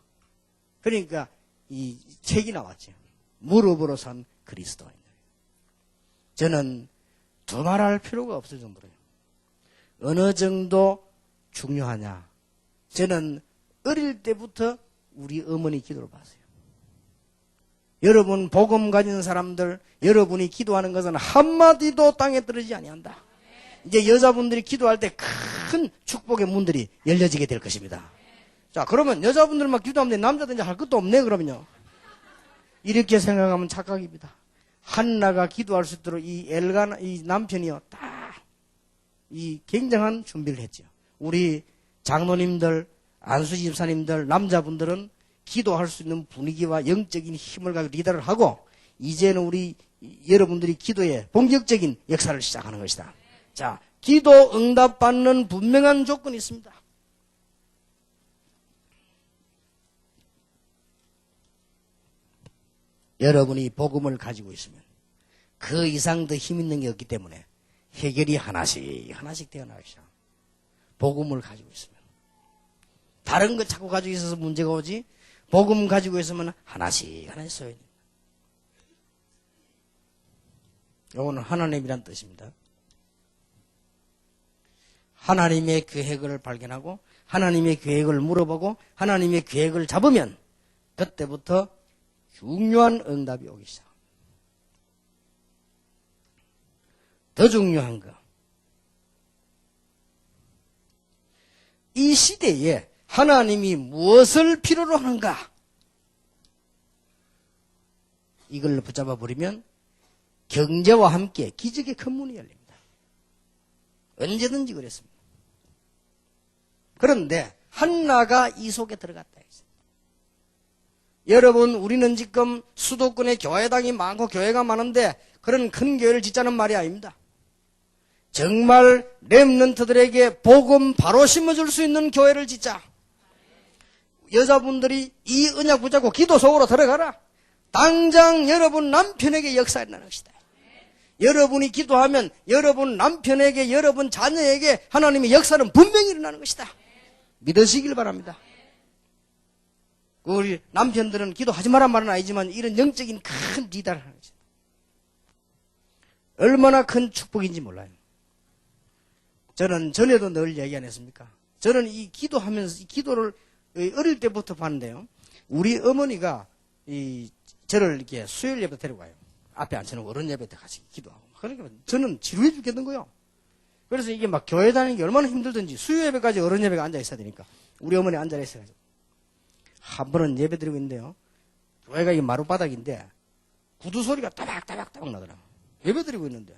그러니까 이 책이 나왔죠. 무릎으로 산 그리스도인. 저는 두말할 필요가 없을 정도로요. 어느 정도 중요하냐. 저는 어릴 때부터 우리 어머니 기도를 봤어요. 여러분 복음 가진 사람들 여러분이 기도하는 것은 한마디도 땅에 떨어지지 아니한다. 이제 여자분들이 기도할 때 큰 축복의 문들이 열려지게 될 것입니다. 자 그러면 여자분들만 기도하면 남자들 이제 할 것도 없네 그러면요. 이렇게 생각하면 착각입니다. 한나가 기도할 수 있도록 이 남편이요 딱 이 굉장한 준비를 했죠. 우리 장로님들 안수지 집사님들 남자분들은 기도할 수 있는 분위기와 영적인 힘을 가지고 리더를 하고 이제는 우리 여러분들이 기도에 본격적인 역사를 시작하는 것이다. 자, 기도 응답받는 분명한 조건이 있습니다. 여러분이 복음을 가지고 있으면 그 이상 더 힘 있는 게 없기 때문에 해결이 하나씩 되어나가기 시작합니다. 복음을 가지고 있으면 다른 거 자꾸 가지고 있어서 문제가 오지. 복음 가지고 있으면 하나씩 써야 됩니다. 이거는 하나님이란 뜻입니다. 하나님의 계획을 발견하고 하나님의 계획을 물어보고 하나님의 계획을 잡으면 그때부터 중요한 응답이 오기 시작합니다. 더 중요한 거. 이 시대에 하나님이 무엇을 필요로 하는가? 이걸 붙잡아 버리면 경제와 함께 기적의 큰 문이 열립니다. 언제든지 그랬습니다. 그런데 한나가 이 속에 들어갔다 했습니다. 여러분, 우리는 지금 수도권에 교회당이 많고 교회가 많은데 그런 큰 교회를 짓자는 말이 아닙니다. 정말 렘넌트들에게 복음 바로 심어줄 수 있는 교회를 짓자. 여자분들이 이 언약 붙잡고 기도 속으로 들어가라. 당장 여러분 남편에게 역사가 일어나는 것이다. 여러분이 기도하면 여러분 남편에게 여러분 자녀에게 하나님의 역사는 분명히 일어나는 것이다. 믿으시길 바랍니다. 우리 남편들은 기도하지 말란 말은 아니지만 이런 영적인 큰 리더를 하는 것이다. 얼마나 큰 축복인지 몰라요. 저는 전에도 늘 얘기 안 했습니까? 저는 이 기도하면서 이 기도를 어릴 때부터 봤는데요. 우리 어머니가 저를 이렇게 수요일 예배 데려가요. 앞에 앉혀놓고 어른 예배 때 같이 기도하고. 그러니까 저는 지루해 죽겠는 거예요. 그래서 이게 막 교회 다니는 게 얼마나 힘들든지 수요 예배까지 어른 예배가 앉아 있어야 되니까 우리 어머니 앉아 있어가지고 한 번은 예배 드리고 있는데요. 교회가 이 마룻바닥인데 구두 소리가 따박따박 나더라고. 예배 드리고 있는데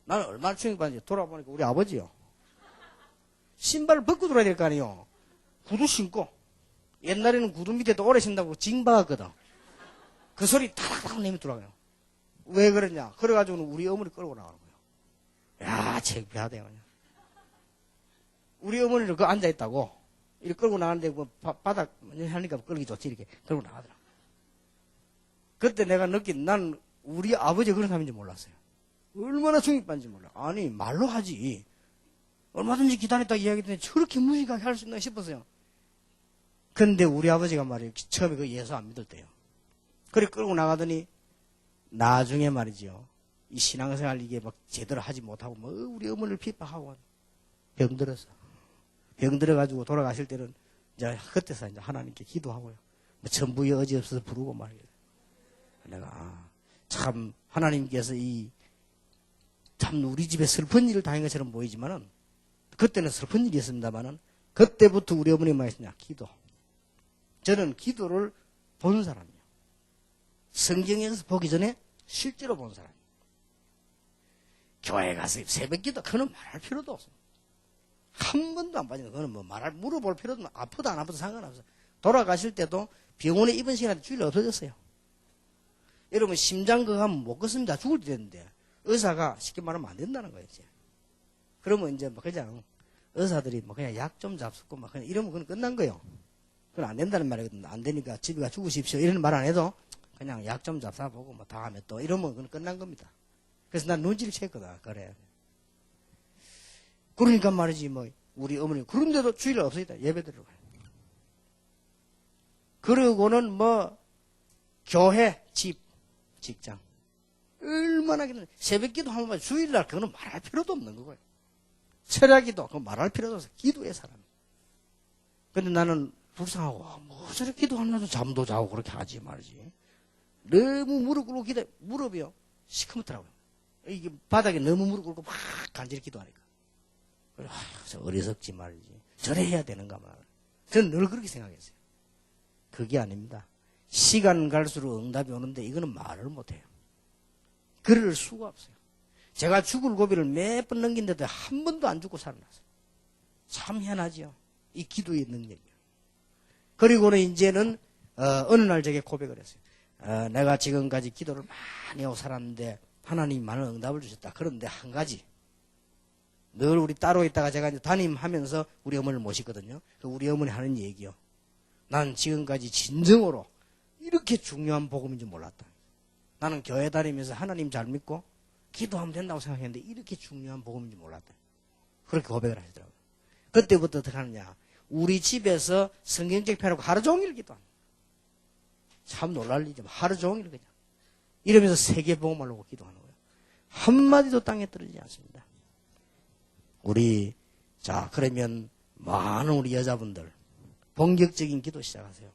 나는 얼마나 충격받는지 돌아보니까 우리 아버지요. 신발을 벗고 들어야 될 거 아니에요. 구두 신고. 옛날에는 구두 밑에도 오래 신다고 징박았거든. 그 소리 타닥타닥 내면 들어가요. 왜 그러냐? 그래가지고는 우리 어머니 끌고 나가는 거예요. 야, 창피하대요. 우리 어머니는 그 앉아있다고. 이렇게 끌고 나가는데 뭐 바닥 하니까 끌기 좋지. 이렇게 끌고 나가더라. 그때 내가 느낀, 난 우리 아버지가 그런 사람인지 몰랐어요. 얼마나 충격받는지 몰라. 아니, 말로 하지. 얼마든지 기다렸다 이야기했더니 저렇게 무식하게 할 수 있나 싶었어요. 근데 우리 아버지가 말이에요. 처음에 그 예수 안 믿을 때요. 그래 끌고 나가더니 나중에 말이죠. 이 신앙생활 이게 막 제대로 하지 못하고 뭐 우리 어머니를 핍박하고 병들었어. 병들어가지고 돌아가실 때는 이제 그때서 이제 하나님께 기도하고요. 뭐 전부에 어지 없어서 부르고 말이에요. 내가 참 하나님께서 참 우리 집에 슬픈 일을 당한 것처럼 보이지만은 그때는 슬픈 일이었습니다만은 그때부터 우리 어머니 뭐 했냐? 기도. 저는 기도를 본 사람이에요. 성경에서 보기 전에 실제로 본 사람이에요. 교회 가서 새벽 기도 그거는 말할 필요도 없어요. 한 번도 안 빠지는 그거는 뭐 물어볼 필요도 없어. 아프다 안 아프다 상관없어요. 돌아가실 때도 병원에 입원 시간에 주일 없어졌어요. 여러분 심장 그거 하면 못 걷습니다. 죽을 때 됐는데 의사가 쉽게 말하면 안 된다는 거예요. 이제. 그러면 이제 뭐 그냥 의사들이 뭐 그냥 약 좀 잡수고 막 그냥 이러면 그건 끝난 거예요. 그건 안 된다는 말이거든요. 안 되니까 집에 가 죽으십시오. 이런 말 안 해도 그냥 약 좀 잡숴보고 뭐 다음에 또 이러면 그건 끝난 겁니다. 그래서 난 눈치를 챘거든. 그래. 그러니까 말이지 뭐 우리 어머니 그런데도 주일 없어있다. 예배 드리러 가요. 그러고는 뭐 교회, 집, 직장. 얼마나 새벽기도 한 번 주일날 그거는 말할 필요도 없는 거고요. 철야기도 그거 말할 필요도 없어. 기도의 사람. 근데 나는 불쌍하고 뭐 저렇게 기도하면서 잠도 자고 그렇게 하지 말이지. 너무 무릎 꿇고 기도 무릎이요 시커멓더라고요. 이게 바닥에 너무 무릎 꿇고 막 간절히 기도하니까. 그래, 저 어리석지 말이지. 저래 해야 되는가 말. 저는 늘 그렇게 생각했어요. 그게 아닙니다. 시간 갈수록 응답이 오는데 이거는 말을 못해요. 그럴 수가 없어요. 제가 죽을 고비를 몇 번 넘긴데도 한 번도 안 죽고 살아났어요. 참 희한하지요. 이 기도의 능력이요. 그리고는 이제는 어느 날 제게 고백을 했어요. 내가 지금까지 기도를 많이 하고 살았는데 하나님이 많은 응답을 주셨다. 그런데 한 가지 늘 우리 따로 있다가 제가 이제 담임하면서 우리 어머니를 모시거든요. 우리 어머니 하는 얘기요. 난 지금까지 진정으로 이렇게 중요한 복음인지 몰랐다. 나는 교회 다니면서 하나님 잘 믿고 기도하면 된다고 생각했는데 이렇게 중요한 복음인지 몰랐다. 그렇게 고백을 하시더라고요. 그때부터 어떻게 하느냐. 우리 집에서 성경책 펴놓고 하루 종일 기도합니다. 참 놀랄 일이죠. 하루 종일 그냥. 이러면서 세계복음을 하고 기도하는 거예요. 한마디도 땅에 떨어지지 않습니다. 자, 그러면 많은 우리 여자분들, 본격적인 기도 시작하세요.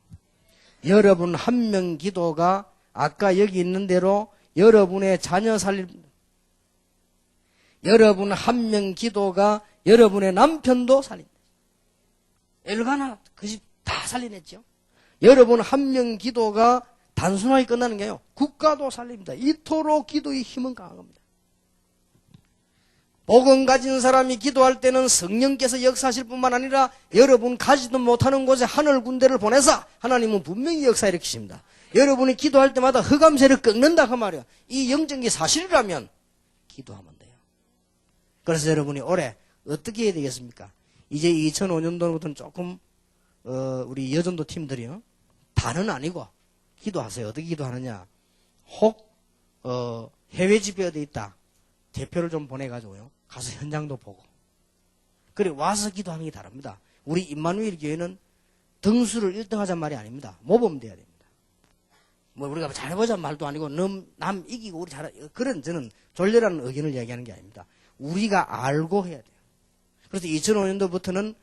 여러분 한 명 기도가 아까 여기 있는 대로 여러분의 자녀 살립니다. 여러분 한 명 기도가 여러분의 남편도 살립니다. 엘가나 그 집 다 살려냈죠. 여러분 한 명 기도가 단순하게 끝나는 게요. 국가도 살립니다. 이토록 기도의 힘은 강한 겁니다. 복음 가진 사람이 기도할 때는 성령께서 역사하실 뿐만 아니라 여러분 가지도 못하는 곳에 하늘 군대를 보내서 하나님은 분명히 역사 일으키십니다. 여러분이 기도할 때마다 흑암세를 꺾는다 그 말이에요. 이 영적인 사실이라면 기도하면 돼요. 그래서 여러분이 올해 어떻게 해야 되겠습니까? 이제 2005년도부터는 조금 우리 여전도 팀들이요. 다는 아니고 기도하세요. 어떻게 기도하느냐? 혹 해외 집회가 돼 있다. 대표를 좀 보내가지고요. 가서 현장도 보고. 그래 와서 기도하는 게 다릅니다. 우리 임마누엘 교회는 등수를 1등 하자는 말이 아닙니다. 모범돼야 됩니다. 뭐 우리가 잘해보자는 말도 아니고 남 이기고 우리 그런 저는 졸렬한 의견을 이야기하는 게 아닙니다. 우리가 알고 해야 돼요. 그래서 2005년도부터는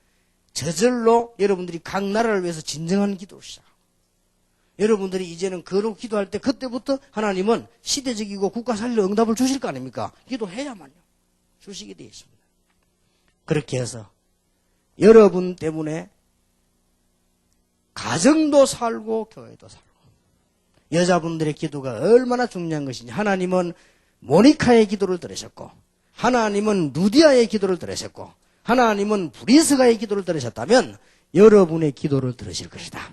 저절로 여러분들이 각 나라를 위해서 진정한 기도를 시작하고 여러분들이 이제는 거룩 기도할 때 그때부터 하나님은 시대적이고 국가 살려 응답을 주실 거 아닙니까? 기도해야만요. 주시게 되어 있습니다. 그렇게 해서 여러분 때문에 가정도 살고 교회도 살고 여자분들의 기도가 얼마나 중요한 것인지 하나님은 모니카의 기도를 들으셨고 하나님은 루디아의 기도를 들으셨고 하나님은 브리스가의 기도를 들으셨다면 여러분의 기도를 들으실 것이다.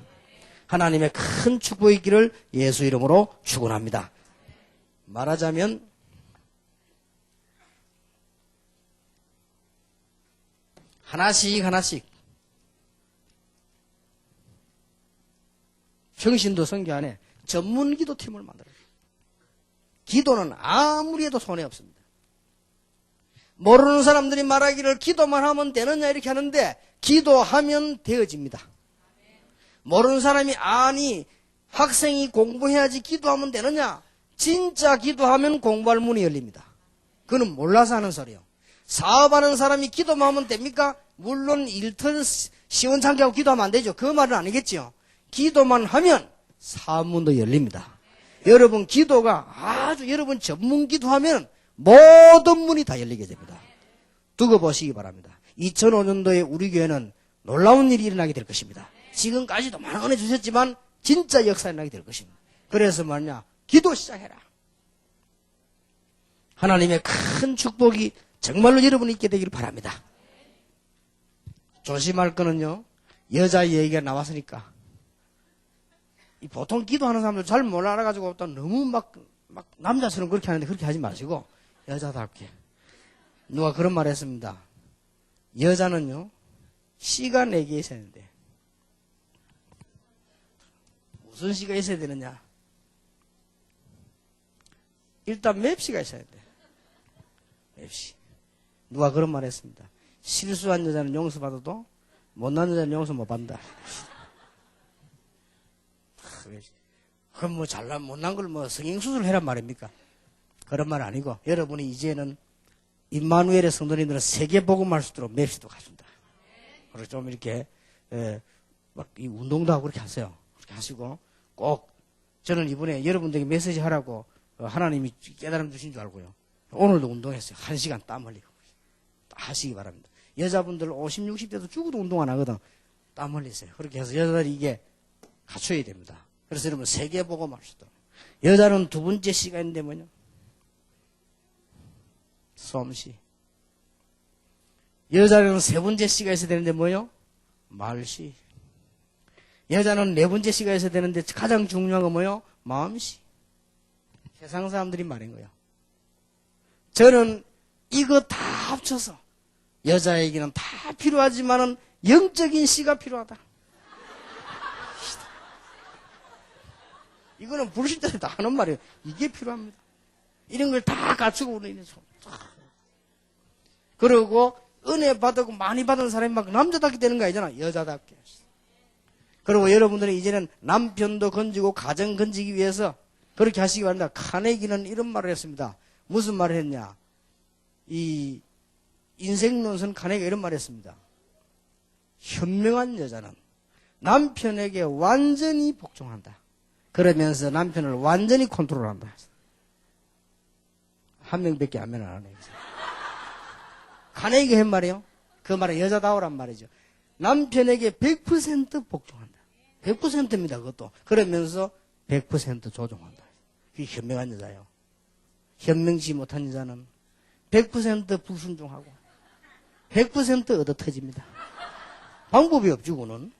하나님의 큰 축복이 있기를 예수 이름으로 축원합니다. 말하자면 하나씩 평신도 선교 안에 전문 기도팀을 만들어요. 기도는 아무리 해도 손해 없습니다. 모르는 사람들이 말하기를 기도만 하면 되느냐 이렇게 하는데 기도하면 되어집니다. 모르는 사람이 아니 학생이 공부해야지 기도하면 되느냐? 진짜 기도하면 공부할 문이 열립니다. 그는 몰라서 하는 소리예요. 사업하는 사람이 기도만 하면 됩니까? 물론 일터 시원찮게 하고 기도하면 안 되죠. 그 말은 아니겠죠. 기도만 하면 사문도 열립니다. 여러분 기도가 아주 여러분 전문 기도하면 모든 문이 다 열리게 됩니다. 두고 보시기 바랍니다. 2005년도에 우리 교회는 놀라운 일이 일어나게 될 것입니다. 지금까지도 많은 은혜 주셨지만 진짜 역사 일어나게 될 것입니다. 그래서 뭐냐? 기도 시작해라. 하나님의 큰 축복이 정말로 여러분이 있게 되기를 바랍니다. 조심할 거는요. 여자 얘기가 나왔으니까 보통 기도하는 사람들 잘 못 알아가지고 또 너무 막 남자처럼 그렇게 하는데 그렇게 하지 마시고 여자답게. 누가 그런 말 했습니다. 여자는요. 씨가 4개 있어야 되는데 무슨 씨가 있어야 되느냐? 일단 맵씨가 있어야 돼. 맵씨. 누가 그런 말 했습니다. 실수한 여자는 용서받아도 못난 여자는 용서 못 받는다. 그럼 뭐 잘난 못난 걸 뭐 성형수술 해란 말입니까? 그런 말 아니고 여러분이 이제는 임마누엘의 성도님들은 세계복음할 수 있도록 맵시도 가준다. 그래서 좀 이렇게 막 이 운동도 하고 그렇게 하세요. 그렇게 하시고 꼭 저는 이번에 여러분들에게 메시지 하라고 하나님이 깨달음 주신 줄 알고요. 오늘도 운동했어요. 1시간 땀 흘리고 하시기 바랍니다. 여자분들 50, 60대도 죽어도 운동 안 하거든. 땀 흘리세요. 그렇게 해서 여자들이 이게 갖춰야 됩니다. 그래서 여러분 세계복음 할 수 있도록. 여자는 2번째 씨가 있는데 뭐냐? 솜씨. 여자는 3번째 씨가 있어야 되는데 뭐요? 말씨. 여자는 4번째 씨가 있어야 되는데 가장 중요한 건 뭐요? 마음씨. 세상 사람들이 말인 거예요. 저는 이거 다 합쳐서 여자에게는 다 필요하지만은 영적인 씨가 필요하다. 이거는 불신자들이 다 하는 말이에요. 이게 필요합니다. 이런 걸 다 갖추고 우리는 그리고 은혜 받고 많이 받은 사람이 막 남자답게 되는 거 아니잖아. 여자답게. 그리고 여러분들이 이제는 남편도 건지고 가정 건지기 위해서 그렇게 하시기 바랍니다. 카네기는 이런 말을 했습니다. 무슨 말을 했냐. 이 인생론선 카네기가 이런 말을 했습니다. 현명한 여자는 남편에게 완전히 복종한다. 그러면서 남편을 완전히 컨트롤한다. 한 명밖에 안 하네. 카네기가 한 말이에요. 그 말은 여자다우란 말이죠. 남편에게 100% 복종한다. 100%입니다. 그것도. 그러면서 100% 조종한다. 그게 현명한 여자예요. 현명치 못한 여자는 100% 불순종하고 100% 얻어터집니다. 방법이 없죠, 그거는.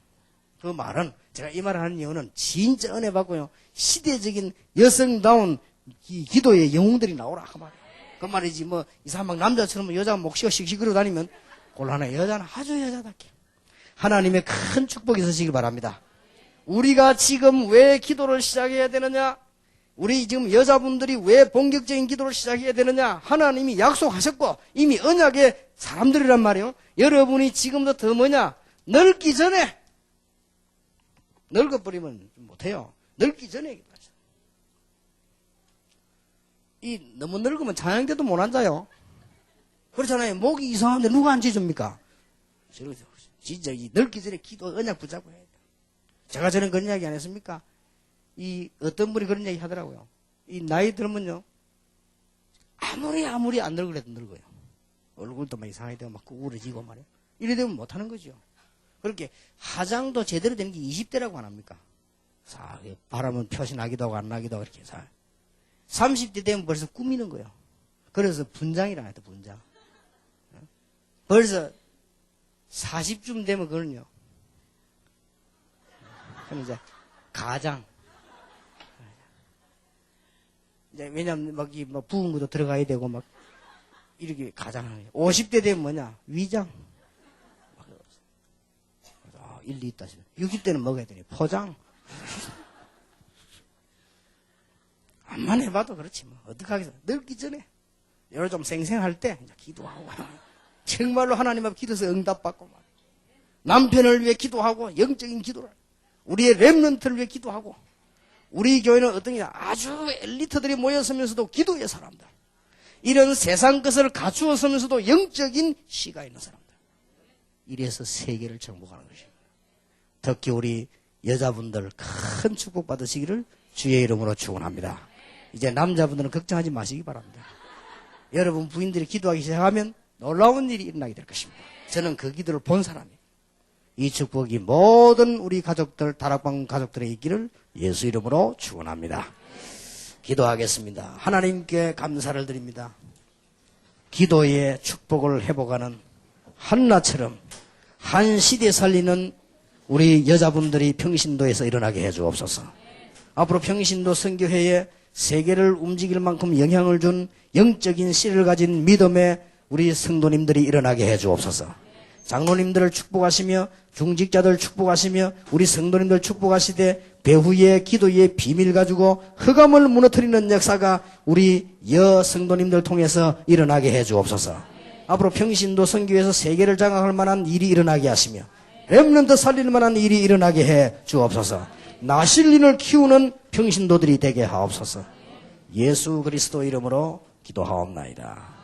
그 말은, 제가 이 말을 하는 이유는 진짜 은혜 받고요. 시대적인 여성다운 기도의 영웅들이 나오라. 그 말이에요. 그 말이지, 뭐, 이 사람 막 남자처럼 여자 목시가 씩씩거려 다니면 곤란해. 여자는 아주 여자답게. 하나님의 큰 축복이 있으시길 바랍니다. 우리가 지금 왜 기도를 시작해야 되느냐? 우리 지금 여자분들이 왜 본격적인 기도를 시작해야 되느냐? 하나님이 약속하셨고, 이미 언약의 사람들이란 말이에요. 여러분이 지금도 더 뭐냐? 늙기 전에, 늙어버리면 못해요. 늙기 전에. 너무 늙으면 찬양대도 못 앉아요. 그렇잖아요. 목이 이상한데 누가 앉혀줍니까? 진짜 늙기 전에 기도 언약 붙잡고 해야 돼요. 제가 저는 그런 이야기 안 했습니까? 어떤 분이 그런 이야기 하더라고요. 나이 들면요. 아무리 안 늙으래도 늙어요. 얼굴도 막 이상하게 되고 막 우울해지고 말이에요. 이래 되면 못하는 거죠. 그렇게 화장도 제대로 되는 게 20대라고 안 합니까? 바람은 표시 나기도 하고 안 나기도 하고 이렇게 30대 되면 벌써 꾸미는 거예요. 그래서 분장이라 해도 분장. 벌써 40쯤 되면 그거는요. 그럼 이제 가장. 이제 왜냐면 막 부은 것도 들어가야 되고 막 이렇게 가장하는 거예요. 50대 되면 뭐냐? 위장. 일리 있다 싶어요. 60대는 먹어야 되니 포장. 암만 해봐도 그렇지 뭐. 어떡하겠어. 늙기 전에. 여러 좀 생생할 때 이제 기도하고. 정말로 하나님 앞에 기도해서 응답받고 막. 남편을 위해 기도하고 영적인 기도를. 우리의 렘넌트를 위해 기도하고. 우리 교회는 어떤 게 아주 엘리트들이 모였으면서도 기도의 사람들. 이런 세상 것을 갖추었으면서도 영적인 시가 있는 사람들. 이래서 세계를 정복하는 것입니다. 특히 우리 여자분들 큰 축복 받으시기를 주의 이름으로 축원합니다. 이제 남자분들은 걱정하지 마시기 바랍니다. 여러분 부인들이 기도하기 시작하면 놀라운 일이 일어나게 될 것입니다. 저는 그 기도를 본 사람이에요. 이 축복이 모든 우리 가족들, 다락방 가족들의 있기를 예수 이름으로 축원합니다. 기도하겠습니다. 하나님께 감사를 드립니다. 기도의 축복을 회복하는 한나처럼 한 시대 살리는 우리 여자분들이 평신도에서 일어나게 해주옵소서. 앞으로 평신도 선교회에 세계를 움직일 만큼 영향을 준 영적인 씨를 가진 믿음의 우리 성도님들이 일어나게 해주옵소서. 장로님들을 축복하시며 중직자들 축복하시며 우리 성도님들 축복하시되 배후의 기도의 비밀 가지고 흑암을 무너뜨리는 역사가 우리 성도님들 통해서 일어나게 해주옵소서. 앞으로 평신도 선교에서 세계를 장악할 만한 일이 일어나게 하시며 렘넌트 살릴 만한 일이 일어나게 해 주옵소서. 나실린을 키우는 평신도들이 되게 하옵소서. 예수 그리스도 이름으로 기도하옵나이다.